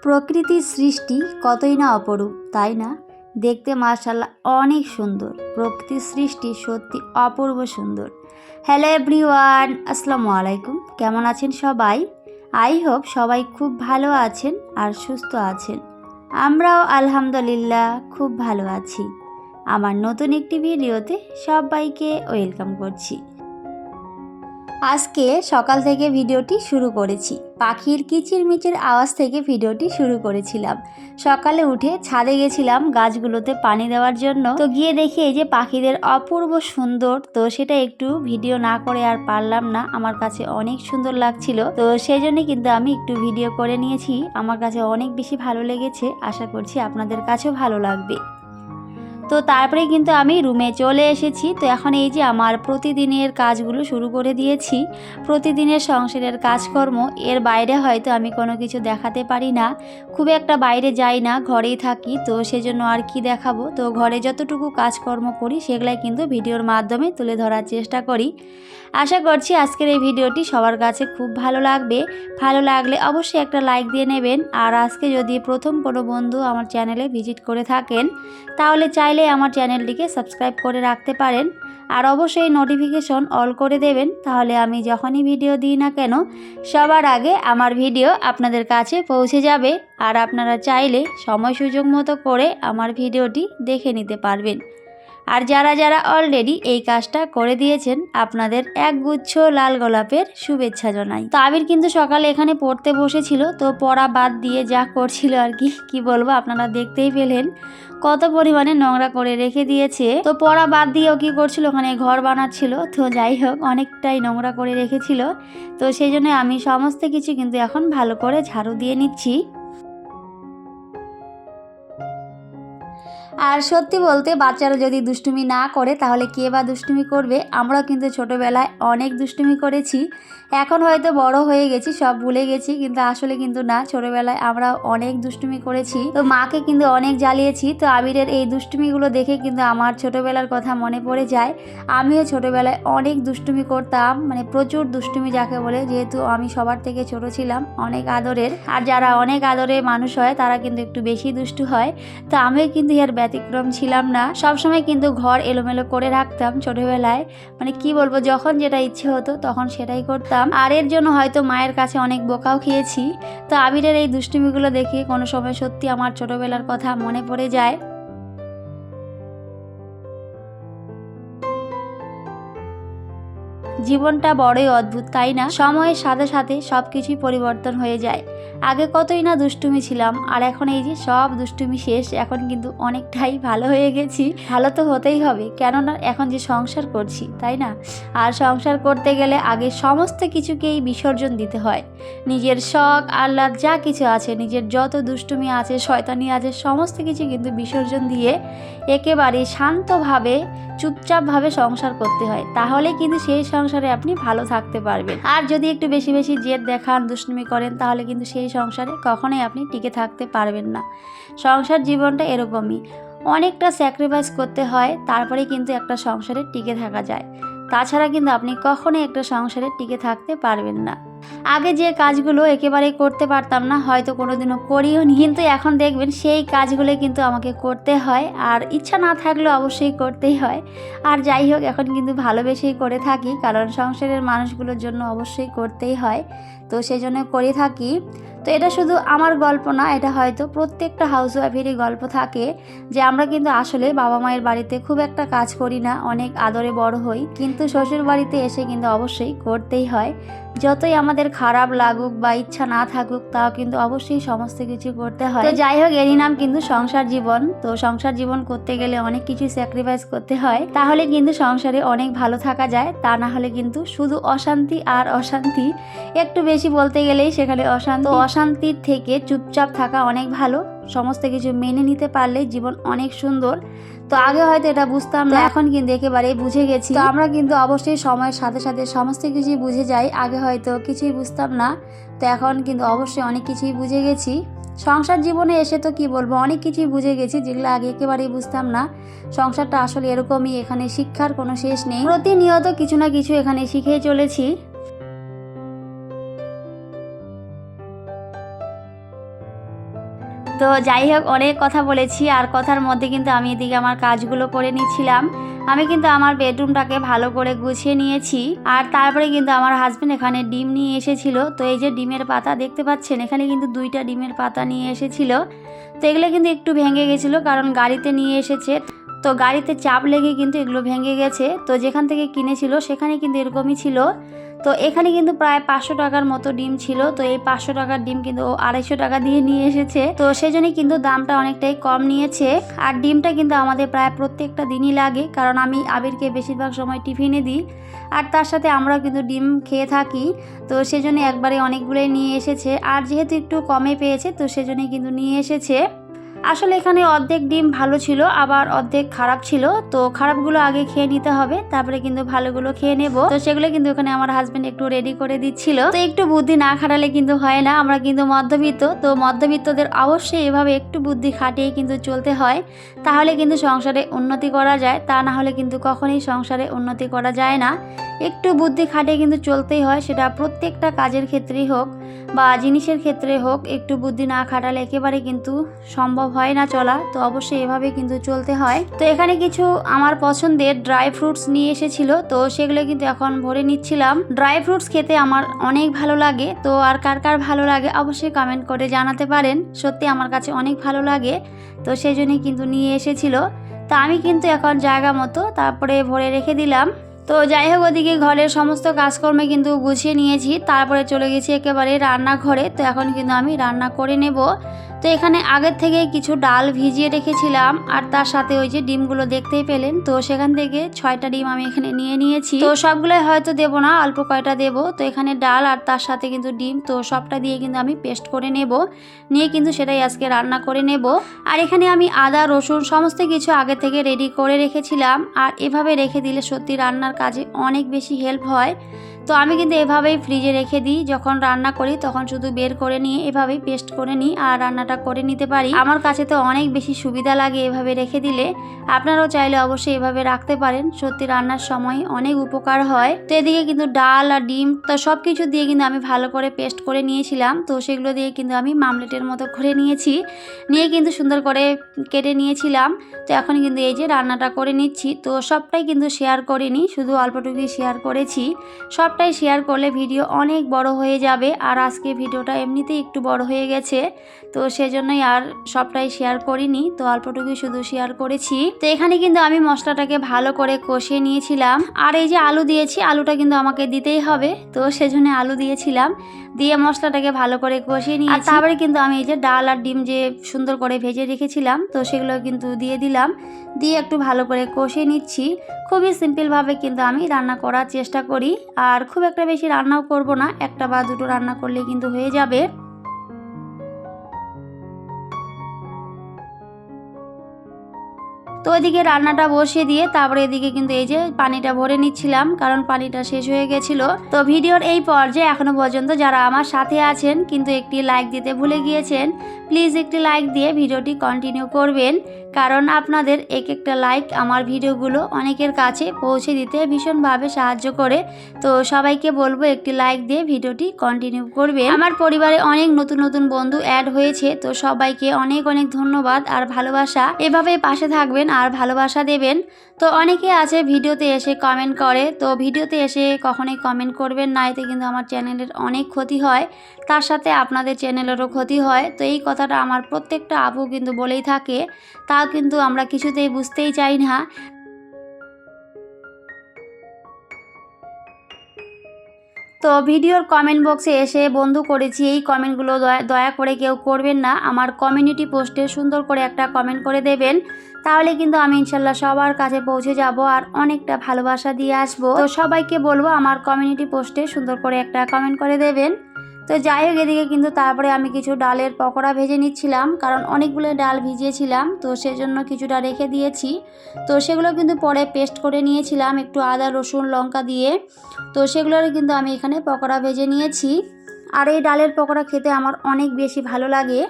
প্রকৃতির সৃষ্টি কতই না অপরূপ, তাই না? দেখতে মাশাআল্লাহ অনেক সুন্দর। প্রকৃতির সৃষ্টি সত্যি অপূর্ব সুন্দর। হ্যালো এভরিওয়ান, আসসালামু আলাইকুম। কেমন আছেন সবাই? আই হোপ সবাই খুব ভালো আছেন আর সুস্থ আছেন। আমরাও আলহামদুলিল্লাহ খুব ভালো আছি। আমার নতুন একটি ভিডিওতে সবাইকে ওয়েলকাম করছি। আজকে সকাল থেকে ভিডিওটি শুরু করেছি। পাখির কিচিরমিচির আওয়াজ থেকে ভিডিওটি শুরু করেছিলাম। সকালে উঠে ছাদে গেছিলাম গাছগুলোতে পানি দেওয়ার জন্য। তো গিয়ে দেখি এই যে পাখিদের অপূর্ব সুন্দর, তো সেটা একটু ভিডিও না করে আর পারলাম না। আমার কাছে অনেক সুন্দর লাগছিল, তো সেই জন্য কিন্তু আমি একটু ভিডিও করে নিয়েছি। আমার কাছে অনেক বেশি ভালো লেগেছে, আশা করছি আপনাদের কাছেও ভালো লাগবে। তো তারপরে কিন্তু আমি রুমে চলে এসেছি। তো এখন এই যে আমার প্রতিদিনের কাজগুলো শুরু করে দিয়েছি। প্রতিদিনের সংসারের কাজকর্ম, এর বাইরে হয়তো আমি কোনো কিছু দেখাতে পারি না, খুব একটা বাইরে যাই না, ঘরেই থাকি। তো সেজন্য আর কি দেখাবো, তো ঘরে যতটুকু কাজকর্ম করি সেগুলাই কিন্তু ভিডিওর মাধ্যমে তুলে ধরার চেষ্টা করি। আশা করছি আজকের এই ভিডিওটি সবার কাছে খুব ভালো লাগবে। ভালো লাগলে অবশ্যই একটা লাইক দিয়ে নেবেন। আর আজকে যদি প্রথম কোনো বন্ধু আমার চ্যানেলে ভিজিট করে থাকেন, তাহলে চাইলে আমার চ্যানেলটিকে সাবস্ক্রাইব করে রাখতে পারেন। আর অবশ্যই নোটিফিকেশন অল করে দেবেন, তাহলে আমি যখনই ভিডিও দিই না কেন সবার আগে আমার ভিডিও আপনাদের কাছে পৌঁছে যাবে। আর আপনারা চাইলে সময় সুযোগ মতো করে আমার ভিডিওটি দেখে নিতে পারবেন। আর যারা যারা অলরেডি এই কাজটা করে দিয়েছেন, আপনাদের একগুচ্ছ লাল গোলাপের শুভেচ্ছা জানাই। তো আবির কিন্তু সকালে এখানে পড়তে বসেছিল, তো পড়া বাদ দিয়ে যা করছিল আর কি বলবো, আপনারা দেখতেই পেলেন কত পরিমাণে নোংরা করে রেখে দিয়েছে। তো পড়া বাদ দিয়েও কি করছিল, ওখানে ঘর বানাচ্ছিল। তো যাই হোক, অনেকটাই নোংরা করে রেখেছিল। তো সেই জন্য আমি সমস্ত কিছু কিন্তু এখন ভালো করে ঝাড়ু দিয়ে নিচ্ছি। আর সত্যি বলতে, বাচ্চারা যদি দুষ্টুমি না করে তাহলে কে বা দুষ্টুমি করবে? আমরাও কিন্তু ছোটোবেলায় অনেক দুষ্টুমি করেছি। এখন হয়তো বড় হয়ে গেছি, সব ভুলে গেছি, কিন্তু আসলে কিন্তু না, ছোটোবেলায় আমরা অনেক দুষ্টুমি করেছি। তো মাকে কিন্তু অনেক জ্বালিয়েছি। তো আবিরের এই দুষ্টুমিগুলো দেখে কিন্তু আমার ছোটোবেলার কথা মনে পড়ে যায়। আমিও ছোটোবেলায় অনেক দুষ্টুমি করতাম, মানে প্রচুর দুষ্টুমি যাকে বলে, যেহেতু আমি সবার থেকে ছোট ছিলাম, অনেক আদরের। আর যারা অনেক আদরের মানুষ হয় তারা কিন্তু একটু বেশি দুষ্টু হয়। তো আমিও কিন্তু এর ব্যতিক্রম ছিলাম না। সবসময় কিন্তু ঘর এলোমেলো করে রাখতাম ছোটবেলায়, মানে কি বলবো, যখন যেটা ইচ্ছে হতো তখন সেটাই করতাম। আর এর জন্য হয়তো মায়ের কাছে অনেক বোকাও খেয়েছি। তো আবিরের এই দুষ্টুমিগুলো দেখে কোনো সময় সত্যি আমার ছোটবেলার কথা মনে পড়ে যায়। জীবনটা বড়ই অদ্ভুত, তাই না? সময়ের সাথে সাথে সব কিছুই পরিবর্তন হয়ে যায়। আগে কতই না দুষ্টুমি ছিলাম, আর এখন এই যে সব দুষ্টুমি শেষ। এখন কিন্তু অনেকটাই ভালো হয়ে গেছি। ভালো তো হতেই হবে, কেননা এখন যে সংসার করছি, তাই না? আর সংসার করতে গেলে আগে সমস্ত কিছুকেই বিসর্জন দিতে হয়। নিজের শখ আহ্লাদ যা কিছু আছে, নিজের যত দুষ্টুমি আছে, শয়তানি আছে, সমস্ত কিছু কিন্তু বিসর্জন দিয়ে একেবারে শান্তভাবে চুপচাপভাবে সংসার করতে হয়। তাহলে কিন্তু সেই সংসারে আপনি ভালো থাকতে পারবেন। আর যদি একটু বেশি বেশি জেদ দেখান, দুষ্টুমি করেন, তাহলে কিন্তু সেই সংসারে কখনোই আপনি টিকে থাকতে পারবেন না। সংসার জীবনটা এরকমই, অনেকটা স্যাক্রিফাইস করতে হয়, তারপরে কিন্তু একটা সংসারে টিকে থাকা যায়। তাছাড়া কিন্তু আপনি কখনোই একটা সংসারে টিকে থাকতে পারবেন না। আগে যে কাজগুলো একেবারে করতে পারতাম না, হয়তো কোনোদিনও করিও নি, কিন্তু এখন দেখবেন সেই কাজগুলো কিন্তু আমাকে করতে হয়। আর ইচ্ছা না থাকলেও অবশ্যই করতেই হয়। আর যাই হোক, এখন কিন্তু ভালোবেসেই করে থাকি, কারণ সংসারের মানুষগুলোর জন্য অবশ্যই করতেই হয়। তো সেই জন্য করে থাকি। তো এটা শুধু আমার গল্প না, এটা হয়তো প্রত্যেকটা হাউসওয়াইফেরই গল্প থাকে, যে আমরা কিন্তু আসলে বাবা মায়ের বাড়িতে খুব একটা কাজ করি না, অনেক আদরে বড় হই, কিন্তু শ্বশুর বাড়িতে এসে কিন্তু অবশ্যই করতেই হয়। যতই আমাদের খারাপ লাগুক বা ইচ্ছা না থাকুক, তাও কিন্তু অবশ্যই সমস্ত কিছু করতে হয়। তো যাই হোক, এরই নাম কিন্তু সংসার জীবন। তো সংসার জীবন করতে গেলে অনেক কিছু স্যাক্রিফাইস করতে হয়, তাহলে কিন্তু সংসারে অনেক ভালো থাকা যায়। তা না হলে কিন্তু শুধু অশান্তি আর অশান্তি, একটু বেশি বলতে গেলেই সেখানে অশান্তি। অশান্তির থেকে চুপচাপ থাকা অনেক ভালো। সমস্ত কিছু মেনে নিতে পারলে জীবন অনেক সুন্দর। তো আগে হয়তো এটা বুঝতাম না, এখন কিন্তু একেবারেই বুঝে গেছি। তো আমরা কিন্তু অবশ্যই সময়ের সাথে সাথে সমস্ত কিছুই বুঝে যাই। আগে হয়তো কিছুই বুঝতাম না, তো এখন কিন্তু অবশ্যই অনেক কিছুই বুঝে গেছি। সংসার জীবনে এসে তো কি বলবো, অনেক কিছুই বুঝে গেছি, যেগুলো আগে একেবারেই বুঝতাম না। সংসারটা আসলে এরকমই, এখানে শিক্ষার কোনো শেষ নেই। প্রতিনিয়ত কিছু না কিছু এখানে শিখেই চলেছি। তো যাই হোক, অনেক কথা বলেছি, আর কথার মধ্যে কিন্তু আমি এদিকে আমার কাজগুলো করে নিচ্ছিলাম। আমি কিন্তু আমার বেডরুমটাকে ভালো করে গুছিয়ে নিয়েছি। আর তারপরে কিন্তু আমার হাজবেন্ড এখানে ডিম নিয়ে এসেছিল। তো এই যে ডিমের পাতা দেখতে পাচ্ছেন, এখানে কিন্তু 2টা ডিমের পাতা নিয়ে এসেছিল। তো এগুলো কিন্তু একটু ভেঙে গেছিলো, কারণ গাড়িতে নিয়ে এসেছে। তো গাড়িতে চাপ লেগে কিন্তু এগুলো ভেঙে গেছে। তো যেখান থেকে কিনেছিল সেখানে কিন্তু এরকমই ছিল। তো এখানে কিন্তু প্রায় 500 টাকার মতো ডিম ছিল। তো এই 500 টাকার ডিম কিন্তু ও 250 টাকা দিয়ে নিয়ে এসেছে। তো সেজন্যই কিন্তু দামটা অনেকটাই কম নিয়েছে। আর ডিমটা কিন্তু আমাদের প্রায় প্রত্যেকটা দিনই লাগে, কারণ আমি আবিরকে বেশিরভাগ সময় টিফিনে দিই, আর তার সাথে আমরাও কিন্তু ডিম খেয়ে থাকি। তো সেজন্য একবারে অনেকগুলোই নিয়ে এসেছে। আর যেহেতু একটু কমে পেয়েছে, তো সেজন্যই কিন্তু নিয়ে এসেছে। আসলে এখানে অর্ধেক ডিম ভালো ছিল, আবার অর্ধেক খারাপ ছিল। তো খারাপগুলো আগে খেয়ে নিতে হবে, তারপরে কিন্তু ভালোগুলো খেয়ে নেব। তো সেগুলো কিন্তু ওখানে আমার হাজবেন্ড একটু রেডি করে দিচ্ছিল। তো একটু বুদ্ধি না খাটালে কিন্তু হয় না, আমরা কিন্তু মধ্যবিত্ত। তো মধ্যবিত্তদের অবশ্যই এভাবে একটু বুদ্ধি খাটিয়ে কিন্তু চলতে হয়, তাহলে কিন্তু সংসারে উন্নতি করা যায়। তা না হলে কিন্তু কখনোই সংসারে উন্নতি করা যায় না। একটু বুদ্ধি খাটিয়ে কিন্তু চলতেই হয়, সেটা প্রত্যেকটা কাজের ক্ষেত্রেই হোক বা জিনিসের ক্ষেত্রে হোক। একটু বুদ্ধি না খাটালে একেবারে কিন্তু সম্ভব হয় না চলা। তো অবশ্যই এভাবে কিন্তু চলতে হয়। তো এখানে কিছু আমার পছন্দের ড্রাই ফ্রুটস নিয়ে এসেছিল। তো সেগুলো কিন্তু এখন ভরে নিচ্ছিলাম। ড্রাই ফ্রুটস খেতে আমার অনেক ভালো লাগে। তো আর কার কার ভালো লাগে অবশ্যই কমেন্ট করে জানাতে পারেন। সত্যি আমার কাছে অনেক ভালো লাগে। তো সেই জন্যই কিন্তু নিয়ে এসেছিল। তো আমি কিন্তু এখন জায়গা মতো তারপরে ভরে রেখে দিলাম। তো যাই হোক, ওদিকে ঘরের সমস্ত কাজকর্মে কিন্তু গুছিয়ে নিয়েছি। তারপরে চলে গেছি একেবারে রান্নাঘরে। তো এখন কিন্তু আমি রান্না করে নেব। তো এখানে আগের থেকে কিছু ডাল ভিজিয়ে রেখেছিলাম, আর তার সাথে ওই যে ডিমগুলো দেখতেই পেলেন। তো সেখান থেকে 6টা ডিম আমি এখানে নিয়ে নিয়েছি। তো সবগুলোই হয়তো দেবো না, অল্প কয়টা দেবো। তো এখানে ডাল আর তার সাথে কিন্তু ডিম, তো সবটা দিয়ে কিন্তু আমি পেস্ট করে নেব, নিয়ে কিন্তু সেটাই আজকে রান্না করে নেব। আর এখানে আমি আদা রসুন সমস্ত কিছু আগে থেকে রেডি করে রেখেছিলাম। আর এভাবে রেখে দিলে সত্যি রান্নার কাজে অনেক বেশি হেল্প হয়। তো আমি কিন্তু এভাবেই ফ্রিজে রেখে দিই, যখন রান্না করি তখন শুধু বের করে নিয়ে এভাবেই পেস্ট করে নিই আর রান্নাটা করে নিতে পারি। আমার কাছে তো অনেক বেশি সুবিধা লাগে এভাবে রেখে দিলে। আপনারাও চাইলে অবশ্যই এভাবে রাখতে পারেন, সত্যি রান্নার সময় অনেক উপকার হয়। তো এদিকে কিন্তু ডাল আর ডিম তো সব কিছু দিয়ে কিন্তু আমি ভালো করে পেস্ট করে নিয়েছিলাম। তো সেগুলো দিয়ে কিন্তু আমি মামলেটের মতো করে নিয়েছি, নিয়ে কিন্তু সুন্দর করে কেটে নিয়েছিলাম। তো এখন কিন্তু এই যে রান্নাটা করে নিচ্ছি। তো সবটাই কিন্তু শেয়ার করিনি, শুধু অল্পটুকুই শেয়ার করেছি। সবটাই শেয়ার করলে ভিডিও অনেক বড় হয়ে যাবে, আর আজকে ভিডিওটা এমনিতেই একটু বড় হয়ে গেছে। তো সেজন্যই আর সবটাই শেয়ার করিনি, তো অল্পটুকুই শুধু শেয়ার করেছি। তো এখানে কিন্তু আমি মশলাটাকে ভালো করে কষিয়ে নিয়েছিলাম। আর এই যে আলু দিয়েছি, আলুটা কিন্তু আমাকে দিতেই হবে, তো সেজন্য আলু দিয়েছিলাম, দিয়ে মশলাটাকে ভালো করে কষিয়ে নিয়েছি। তারপরে কিন্তু আমি এই যে ডাল আর ডিম যে সুন্দর করে ভেজে রেখেছিলাম, তো সেগুলো কিন্তু দিয়ে দিলাম, দিয়ে একটু ভালো করে কষিয়ে নিচ্ছি। খুবই সিম্পলভাবে কিন্তু আমি রান্না করার চেষ্টা করি, আর খুব একটা বেশি রান্নাও করব না, একটা বা দুটো রান্না করলে কিন্তু হয়ে যাবে। তো ওইদিকে রান্নাটা বসিয়ে দিয়ে তারপরে এদিকে কিন্তু এই যে পানিটা ভরে নিচ্ছিলাম, কারণ পানিটা শেষ হয়ে গেছিল। তো ভিডিওর এই পর্যায়ে এখনো পর্যন্ত যারা আমার সাথে আছেন কিন্তু একটি লাইক দিতে ভুলে গিয়েছেন, প্লিজ একটি লাইক দিয়ে ভিডিওটি কন্টিনিউ করবেন, কারণ আপনাদের এক একটা লাইক আমার ভিডিওগুলো অনেকের কাছে পৌঁছে দিতে ভীষণভাবে সাহায্য করে। তো সবাইকে বলবো একটি লাইক দিয়ে ভিডিওটি কন্টিনিউ করবেন। আমার পরিবারে অনেক নতুন নতুন বন্ধু অ্যাড হয়েছে, তো সবাইকে অনেক অনেক ধন্যবাদ আর ভালোবাসা। এভাবে পাশে থাকবেন আর ভালোবাসা দেবেন। তো অনেকে আছে ভিডিওতে এসে কমেন্ট করে, তো ভিডিওতে এসে কখনোই কমেন্ট করবেন না, এতে কিন্তু আমার চ্যানেলের অনেক ক্ষতি হয়, তার সাথে আপনাদের চ্যানেলেরও ক্ষতি হয়। তো এই কথাটা আমার প্রত্যেকটা আপু কিন্তু বলেই থাকে, তা কিন্তু আমরা কিছুতেই বুঝতেই চাই না। তো ভিডিওর কমেন্ট বক্সে এসে বন্ধু করেছি, এই কমেন্টগুলো দয়া করে কেউ করবেন না। আমার কমিউনিটি পোস্টে সুন্দর করে একটা কমেন্ট করে দেবেন, তাহলে কিন্তু আমি ইনশাল্লাহ সবার কাছে পৌঁছে যাব আর অনেকটা ভালোবাসা দিয়ে আসবো। তো সবাইকে বলবো আমার কমিউনিটি পোস্টে সুন্দর করে একটা কমেন্ট করে দেবেন। তো যাই হোক, এদিকে কিন্তু তারপরে আমি কিছু ডালের পকোড়া ভেজে নিচ্ছিলাম, কারণ অনেকগুলো ডাল ভিজিয়েছিলাম, তো সেজন্য কিছুটা রেখে দিয়েছি। তো সেগুলো কিন্তু পরে পেস্ট করে নিয়েছিলাম একটু আদা রসুন লঙ্কা দিয়ে। তো সেগুলোর কিন্তু আমি এখানে পকোড়া ভেজে নিয়েছি। আর এই ডালের পকোড়া খেতে আমার অনেক বেশি ভালো লাগে।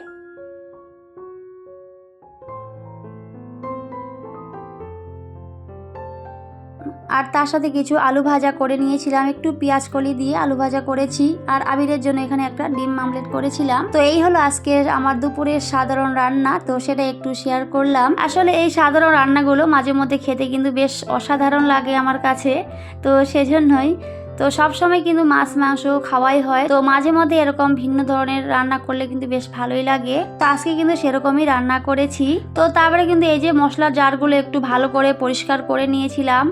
আর তার সাথে কিছু আলু ভাজা করে নিয়েছিলাম, একটু পেঁয়াজ কলি দিয়ে আলু ভাজা করেছি। আর আবিরের জন্য এখানে একটা ডিম আমলেট করেছিলাম। তো এই হলো আজকের আমার দুপুরের সাধারণ রান্না, তো সেটা একটু শেয়ার করলাম। আসলে এই সাধারণ রান্নাগুলো মাঝে মধ্যে খেতে কিন্তু বেশ অসাধারণ লাগে আমার কাছে, তো সেজন্যই তো সবসময় কিন্তু মাছ মাংস খাওয়াই হয়, তো মাঝে মধ্যে এরকম ভিন্ন ধরনের রান্না করলে কিন্তু বেশ ভালোই লাগে। তো আজকে কিন্তু সেরকমই রান্না করেছি। তো তারপরে কিন্তু এই যে মশলার জারগুলো একটু ভালো করে পরিষ্কার করে নিয়েছিলাম,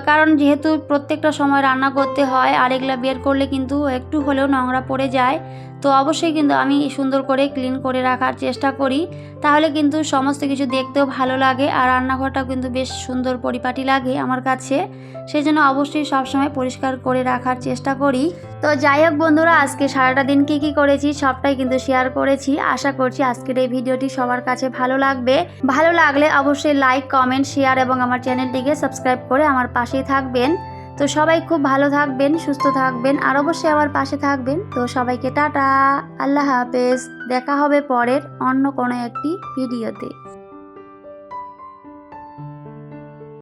কারণ যেহেতু প্রত্যেকটা সময় রান্না করতে হয় আর এগুলা বের করলে কিন্তু একটু হলেও নোংরা পড়ে যায়। তো অবশ্যই কিন্তু আমি সুন্দর করে ক্লিন করে রাখার চেষ্টা করি, তাহলে কিন্তু সমস্ত কিছু দেখতেও ভালো লাগে আর রান্নাঘরটাও কিন্তু বেশ সুন্দর পরিপাটি লাগে আমার কাছে। সেই জন্য অবশ্যই সবসময় পরিষ্কার করে রাখার চেষ্টা করি। তো যাই হোক বন্ধুরা, আজকে সারাটা দিন কী করেছি সবটাই কিন্তু শেয়ার করেছি। আশা করছি আজকের এই ভিডিওটি সবার কাছে ভালো লাগবে। ভালো লাগলে অবশ্যই লাইক, কমেন্ট, শেয়ার এবং আমার চ্যানেলটিকে সাবস্ক্রাইব করে আমার পাশেই থাকবেন। তো সবাই খুব ভালো থাকবেন, সুস্থ থাকবেন আর অবশ্যই আমার পাশে থাকবেন। তো সবাইকে টাটা, আল্লাহ হাফেজ। দেখা হবে পরের অন্য কোনো একটি ভিডিওতে।